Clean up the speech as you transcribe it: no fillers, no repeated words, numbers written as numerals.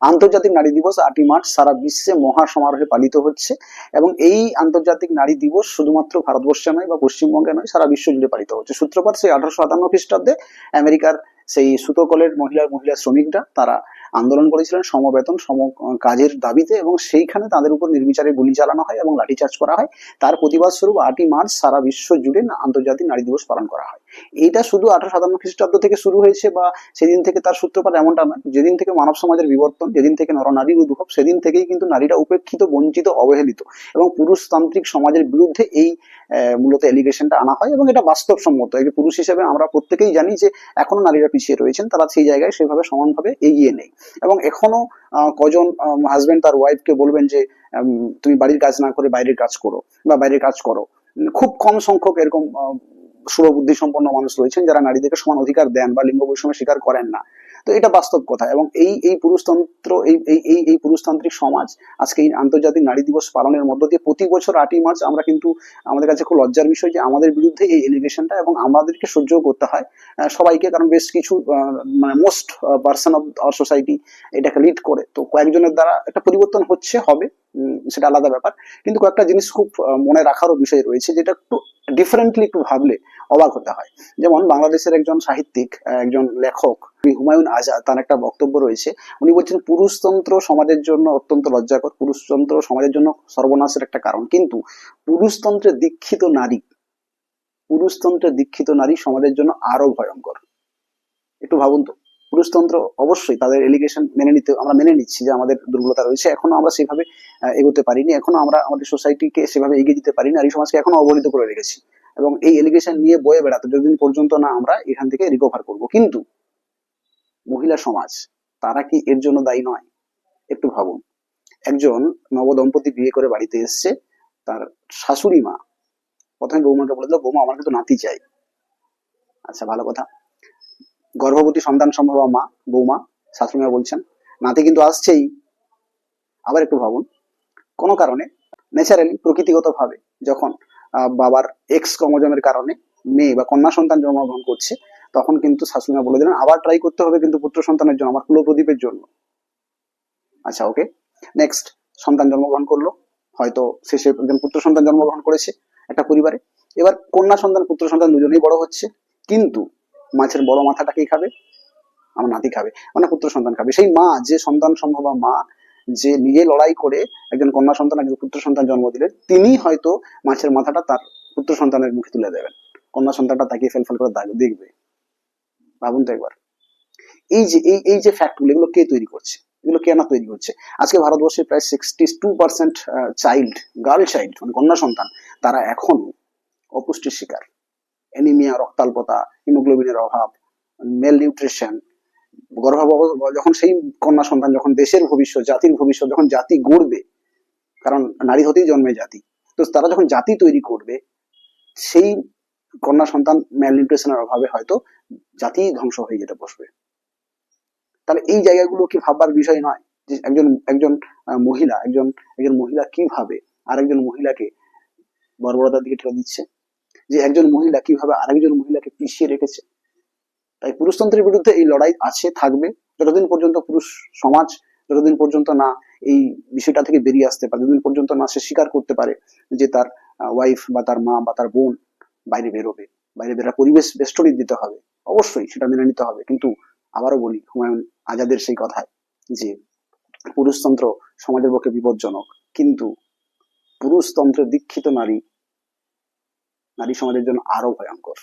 আন্তর্জাতিক নারী দিবস 8ই মার্চ সারা বিশ্বে মহা সমারোহে পালিত হচ্ছে এবং এই আন্তর্জাতিক নারী দিবস শুধুমাত্র ভারতবর্ষে নয় বা পশ্চিমবঙ্গে নয়, সারা বিশ্ব জুড়ে পালিত হচ্ছে। সূত্রপাত সেই 1857 খ্রিস্টাব্দে আমেরিকার সেই সুতোকলের মহিলা শ্রমিকরা তারা আন্দোলন করেছিলেন সমবেতন সম কাজের দাবিতে, এবং সেইখানে তাদের উপর নির্বিচারে গুলি চালানো হয় এবং লাঠিচার্জ করা হয়। তার প্রতিবাদ স্বরূপ 8ই মার্চ সারা বিশ্ব জুড়ে আন্তর্জাতিক নারী দিবস পালন করা হয়। এটা শুধু 1857 খ্রিস্টাব্দ থেকে শুরু হয়েছে বা সেদিন থেকে তার সূত্রপাত এমনটা নয়। যেদিন থেকে মানব সমাজের বিবর্তন, যেদিন থেকে নরনারীর উদ্ভব, সেদিন থেকেই কিন্তু নারীরা উপেক্ষিত, বঞ্চিত, অবহেলিত এবং পুরুষতান্ত্রিক সমাজের বিরুদ্ধে এই মূলত এলিগেশনটা আনা হয়। এবং এটা বাস্তবসম্মত। এই পুরুষ হিসেবে আমরা প্রত্যেকেই জানি যে এখনো নারীরা পিছিয়ে রয়েছেন, তারা সেই জায়গায় সেভাবে সমানভাবে এগিয়ে নেই। এবং এখনো কজন হাজবেন্ড তার ওয়াইফকে বলবেন যে তুমি বাড়ির কাজ না করে বাইরের কাজ করো বা বাইরের কাজ করো। খুব কম সংখ্যক এরকম শুভবুদ্ধি সম্পন্ন মানুষ রয়েছেন যারা নারীদেরকে সমান অধিকার দেন বা লিঙ্গ বৈষম্য স্বীকার করেন না। তো এটা বাস্তব কথা। এবং এই পুরুষতন্ত্র, এই পুরুষতান্ত্রিক সমাজ আজকে এই আন্তর্জাতিক নারী দিবস পালনের মধ্য দিয়ে প্রতি বছর 8ই মার্চ আমরা কিন্তু, আমাদের কাছে খুব লজ্জার বিষয় যে আমাদের বিরুদ্ধে এই এলিগেশনটা, এবং আমাদেরকে সহ্য করতে হয় সবাইকে, কারণ বেশ কিছু মানে most person of our society এটাকে লিড করে। তো কয়েকজনের দ্বারা একটা পরিবর্তন হবে, সেটা আলাদা ব্যাপার। কিন্তু কয়েকটা জিনিস খুব মনে রাখারও বিষয় রয়েছে, যেটা একটু ডিফারেন্টলি একটু ভাবলে অবাক হতে হয়। যেমন বাংলাদেশের একজন সাহিত্যিক, একজন লেখক হুমায়ুন আজাদ, তার একটা বক্তব্য রয়েছে। উনি বলছেন পুরুষতন্ত্র সমাজের জন্য অত্যন্ত লজ্জাকর, পুরুষতন্ত্র সমাজের জন্য সর্বনাশের একটা কারণ, কিন্তু পুরুষতন্ত্রে দীক্ষিত নারী সমাজের জন্য আরো ভয়ঙ্কর। একটু ভাবুন তো। পুরুষতন্ত্র অবশ্যই তাদের এলিগেশন আমরা মেনে নিচ্ছি যে আমাদের দুর্বলতা রয়েছে, এখনো আমরা সেভাবে এগোতে পারিনি, এখনো আমরা আমাদের সোসাইটিকে সেভাবে এগিয়ে দিতে পারিনি, নারী সমাজকে এখনো অবহেলিত করে রেখেছি। এবং এই এলিগেশন নিয়ে বয়ে বেড়াতে যতদিন পর্যন্ত না আমরা এখান থেকে রিকভার করব। কিন্তু মহিলা সমাজ, তারা কি এর জন্য দায়ী নয়? একটু ভাবুন। একজন নবদম্পতি বিয়ে করে বাড়িতে এসছে, তার শাশুড়ি মা প্রথমে বৌমাকে বলে দিল, বৌমা আমার কিন্তু নাতি চাই। আচ্ছা, ভালো কথা। গর্ভবতী সন্তান সম্ভবা মা, বৌমা, শাশুড়িমা বলছেন নাতি কিন্তু আসছেই। আবার একটু ভাবুন, কোনো কারণে ন্যাচারালি প্রকৃতিগত ভাবে যখন বাবার এক্স ক্রোমোজোমের কারণে মেয়ে বা কন্যা সন্তান জন্মগ্রহণ করছে, তখন কিন্তু শাশুড়িমা বলে দিলেন আবার ট্রাই করতে হবে কিন্তু পুত্র সন্তানের জন্য, আমার কুলপ্রদীপের জন্য। আচ্ছা, ওকে। নেক্সট, সন্তান জন্মগ্রহণ করলো, হয়তো শেষে একজন পুত্র সন্তান জন্মগ্রহণ করেছে একটা পরিবারে। এবার কন্যা সন্তান পুত্র সন্তান দুজনেই বড় হচ্ছে, কিন্তু মাছের বড় মাথাটা কে খাবে? আমার নাতি খাবে, মানে পুত্র সন্তান খাবে। সেই মা, যে সন্তান সম্ভবা মা, যে নিজে লড়াই করে একজন কন্যা সন্তান একজন পুত্র সন্তান জন্ম দিলেন, তিনি হয়তো মাছের মাথাটা তার পুত্র সন্তানের মুখে তুলে দেবেন। কন্যা সন্তানটা তাকিয়ে ফেল করে দেখবে। ভাবুন তো একবার। এই যে ফ্যাক্টগুলো, এগুলো কে তৈরি করছে? এগুলো কেন তৈরি হচ্ছে? আজকে ভারতবর্ষে প্রায় 62% চাইল্ড, গার্ল চাইল্ড, মানে কন্যা সন্তান, তারা এখন অপুষ্টির শিকার। অ্যানিমিয়া, রক্তাল্পতা, হিমোগ্লোবিনের অভাব, মেল নিউট্রিশন, যখন সেই কন্যা সন্তান যখন দেশের ভবিষ্যৎ, জাতির ভবিষ্যৎ, যখন জাতি গড়বে, কারণ নারী হতেই জন্মে জাতি, তো তারা যখন জাতি তৈরি করবে, সেই কন্যা সন্তান মেল নিউট্রিশনের অভাবে হয়তো জাতি ধ্বংস হয়ে যেতে বসবে। তাহলে এই জায়গাগুলো কি ভাববার বিষয় নয়? যে একজন একজন মহিলা, একজন মহিলা কিভাবে আরেকজন মহিলাকে বর্বরতার দিকে ঠেলে দিচ্ছে, যে একজন মহিলা কিভাবে আরেকজন মহিলাকে পিছিয়ে রেখেছে। তাই পুরুষতন্ত্রের বিরুদ্ধে এই লড়াই আছে, থাকবে, যতদিন পর্যন্ত পুরুষ সমাজ, যতদিন পর্যন্ত না এই বিষয়টা থেকে বেরিয়ে আসতে পারে, যতদিন পর্যন্ত না সে স্বীকার করতে পারে যে তার ওয়াইফ বা তার মা বা তার বোন বাইরে বেরোবে, বাইরে বেরোর পরিবেশ বেষ্টনী দিতে হবে, অবশ্যই সেটা মেনে নিতে হবে। কিন্তু আবারও বলি হুমায়ুন আজাদের সেই কথায় যে পুরুষতন্ত্র সমাজের পক্ষে বিপজ্জনক, কিন্তু পুরুষতন্ত্রে দীক্ষিত নারী সমাজের জন্য আরো ভয়ঙ্কর।